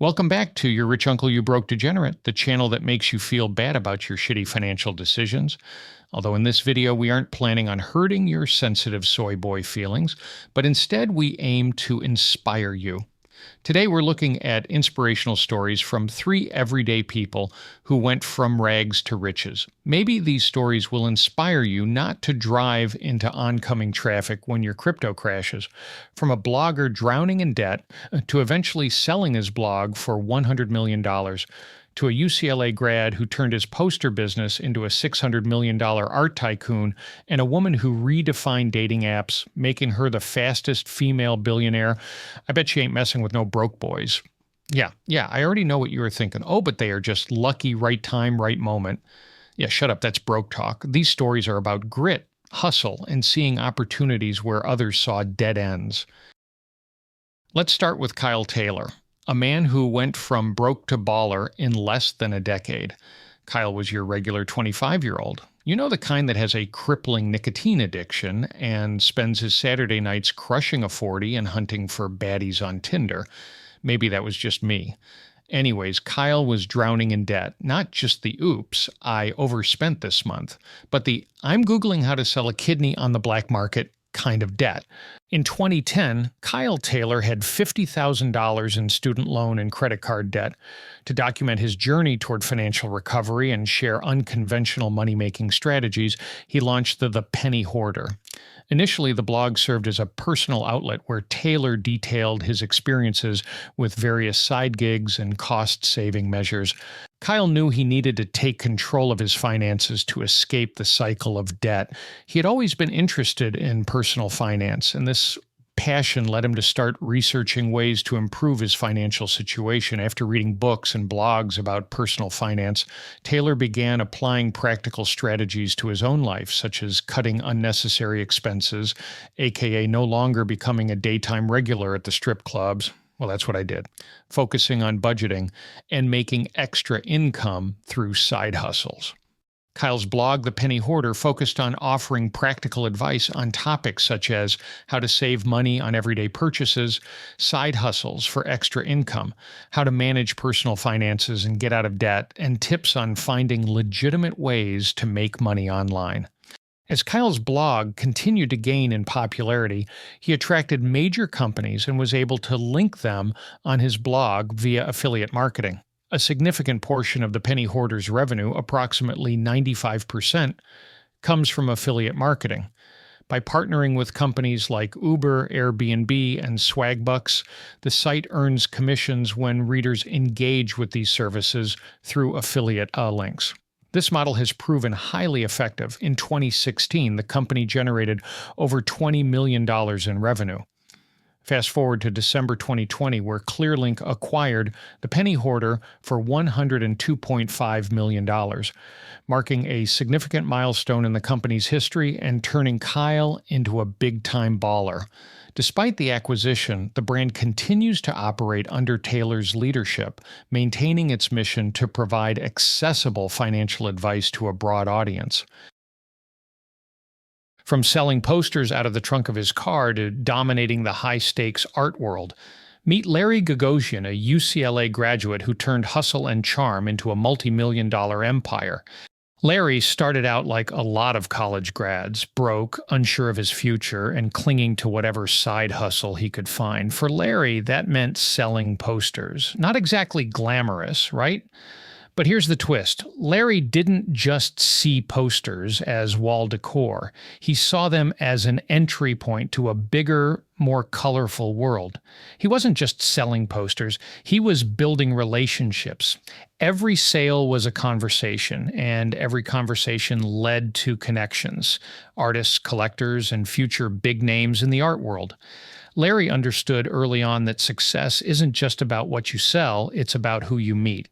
Welcome back to Your Rich Uncle You Broke Degenerate, the channel that makes you feel bad about your shitty financial decisions. Although in this video, we aren't planning on hurting your sensitive soy boy feelings, but instead we aim to inspire you. Today we're looking at inspirational stories from 3 everyday people who went from rags to riches. Maybe these stories will inspire you not to drive into oncoming traffic when your crypto crashes. From a blogger drowning in debt to eventually selling his blog for $100 million, to a UCLA grad who turned his poster business into a $600 million art tycoon, and a woman who redefined dating apps, making her the fastest female billionaire. I bet she ain't messing with no broke boys. Yeah, I already know what you were thinking. Oh, but they are just lucky, right time, right moment. Yeah, shut up, that's broke talk. These stories are about grit, hustle, and seeing opportunities where others saw dead ends. Let's start with Kyle Taylor, a man who went from broke to baller in less than a decade. Kyle was your regular 25-year-old. You know, the kind that has a crippling nicotine addiction and spends his Saturday nights crushing a 40 and hunting for baddies on Tinder. Maybe that was just me. Anyways, Kyle was drowning in debt. Not just the oops, I overspent this month, but the I'm Googling how to sell a kidney on the black market kind of debt. In 2010, Kyle Taylor had $50,000 in student loan and credit card debt. To document his journey toward financial recovery and share unconventional money-making strategies, he launched the Penny Hoarder. Initially, the blog served as a personal outlet where Taylor detailed his experiences with various side gigs and cost-saving measures. Kyle knew he needed to take control of his finances to escape the cycle of debt. He had always been interested in personal finance, and this passion led him to start researching ways to improve his financial situation. After reading books and blogs about personal finance, Taylor began applying practical strategies to his own life, such as cutting unnecessary expenses, aka no longer becoming a daytime regular at the strip clubs. Well, that's what I did. Focusing on budgeting and making extra income through side hustles. Kyle's blog, The Penny Hoarder, focused on offering practical advice on topics such as how to save money on everyday purchases, side hustles for extra income, how to manage personal finances and get out of debt, and tips on finding legitimate ways to make money online. As Kyle's blog continued to gain in popularity, he attracted major companies and was able to link them on his blog via affiliate marketing. A significant portion of the Penny Hoarder's revenue, approximately 95%, comes from affiliate marketing. By partnering with companies like Uber, Airbnb, and Swagbucks, the site earns commissions when readers engage with these services through affiliate links. This model has proven highly effective. In 2016, the company generated over $20 million in revenue. Fast forward to December 2020, where Clearlink acquired the Penny Hoarder for $102.5 million, marking a significant milestone in the company's history and turning Kyle into a big-time baller. Despite the acquisition, the brand continues to operate under Taylor's leadership, maintaining its mission to provide accessible financial advice to a broad audience. From selling posters out of the trunk of his car to dominating the high-stakes art world, meet Larry Gagosian, a UCLA graduate who turned hustle and charm into a multi-million-dollar empire. Larry started out like a lot of college grads, broke, unsure of his future, and clinging to whatever side hustle he could find. For Larry, that meant selling posters. Not exactly glamorous, right? But here's the twist. Larry didn't just see posters as wall decor. He saw them as an entry point to a bigger, more colorful world. He wasn't just selling posters. He was building relationships. Every sale was a conversation, and every conversation led to connections, artists, collectors, and future big names in the art world. Larry understood early on that success isn't just about what you sell, it's about who you meet.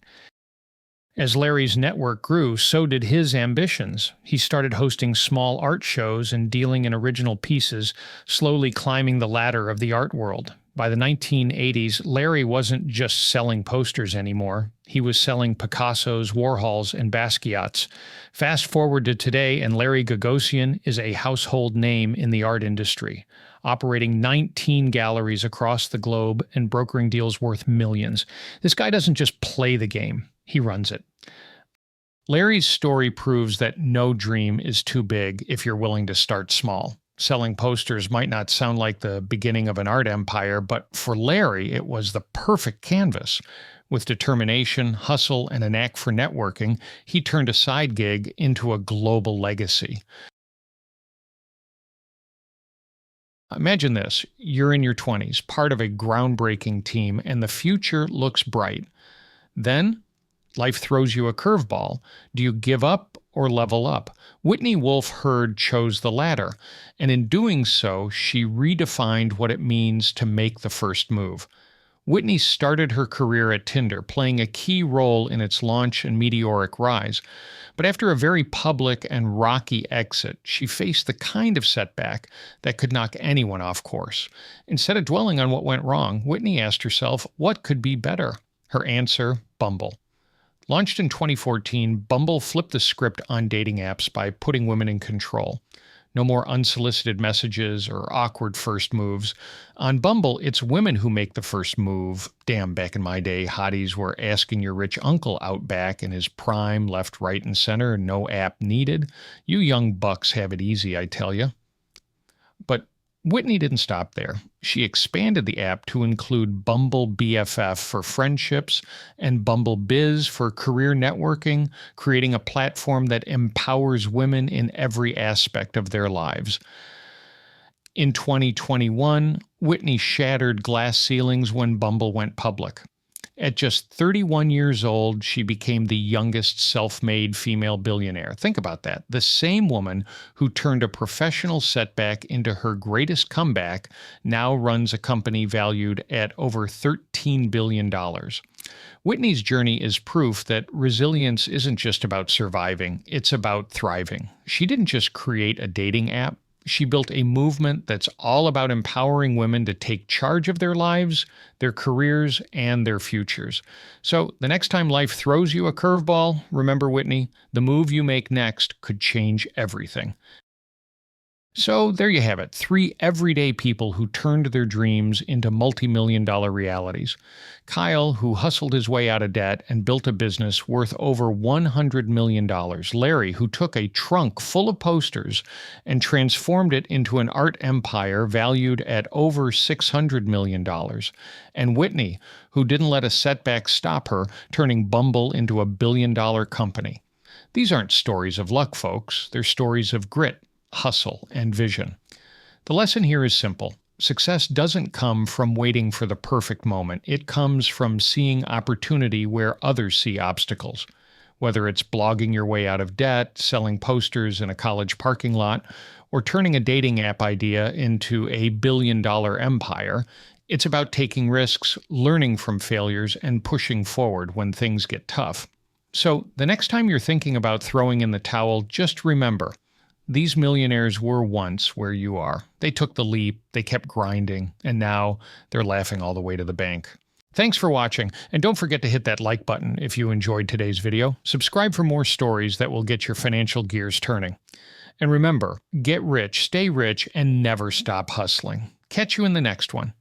As Larry's network grew, so did his ambitions. He started hosting small art shows and dealing in original pieces, slowly climbing the ladder of the art world. By the 1980s, Larry wasn't just selling posters anymore. He was selling Picassos, Warhols, and Basquiats. Fast forward to today, and Larry Gagosian is a household name in the art industry. operating 19 galleries across the globe and brokering deals worth millions. This guy doesn't just play the game, he runs it. Larry's story proves that no dream is too big if you're willing to start small. Selling posters might not sound like the beginning of an art empire, but for Larry, it was the perfect canvas. With determination, hustle, and a knack for networking, he turned a side gig into a global legacy. Imagine this. You're in your 20s, part of a groundbreaking team, and the future looks bright. Then, life throws you a curveball. Do you give up or level up? Whitney Wolfe Herd chose the latter, and in doing so, she redefined what it means to make the first move. Whitney started her career at Tinder, playing a key role in its launch and meteoric rise. But after a very public and rocky exit, she faced the kind of setback that could knock anyone off course. Instead of dwelling on what went wrong, Whitney asked herself, what could be better? Her answer, Bumble. Launched in 2014, Bumble flipped the script on dating apps by putting women in control. No more unsolicited messages or awkward first moves. On Bumble, it's women who make the first move. Damn, back in my day, hotties were asking your rich uncle out back in his prime, left, right, and center, no app needed. You young bucks have it easy, I tell you. But Whitney didn't stop there. She expanded the app to include Bumble BFF for friendships and Bumble Biz for career networking, creating a platform that empowers women in every aspect of their lives. In 2021, Whitney shattered glass ceilings when Bumble went public. At just 31 years old, she became the youngest self-made female billionaire. Think about that. The same woman who turned a professional setback into her greatest comeback now runs a company valued at over $13 billion. Whitney's journey is proof that resilience isn't just about surviving, it's about thriving. She didn't just create a dating app. She built a movement that's all about empowering women to take charge of their lives, their careers, and their futures. So the next time life throws you a curveball, remember, Whitney, the move you make next could change everything. So there you have it, 3 everyday people who turned their dreams into multi-million-dollar realities. Kyle, who hustled his way out of debt and built a business worth over $100 million. Larry, who took a trunk full of posters and transformed it into an art empire valued at over $600 million. And Whitney, who didn't let a setback stop her, turning Bumble into a billion-dollar company. These aren't stories of luck, folks. They're stories of grit, hustle, and vision. The lesson here is simple. Success doesn't come from waiting for the perfect moment. It comes from seeing opportunity where others see obstacles. Whether it's blogging your way out of debt, selling posters in a college parking lot, or turning a dating app idea into a billion-dollar empire, it's about taking risks, learning from failures, and pushing forward when things get tough. So the next time you're thinking about throwing in the towel, just remember, these millionaires were once where you are. They took the leap, they kept grinding, and now they're laughing all the way to the bank. Thanks for watching, and don't forget to hit that like button if you enjoyed today's video. Subscribe for more stories that will get your financial gears turning. And remember, get rich, stay rich, and never stop hustling. Catch you in the next one.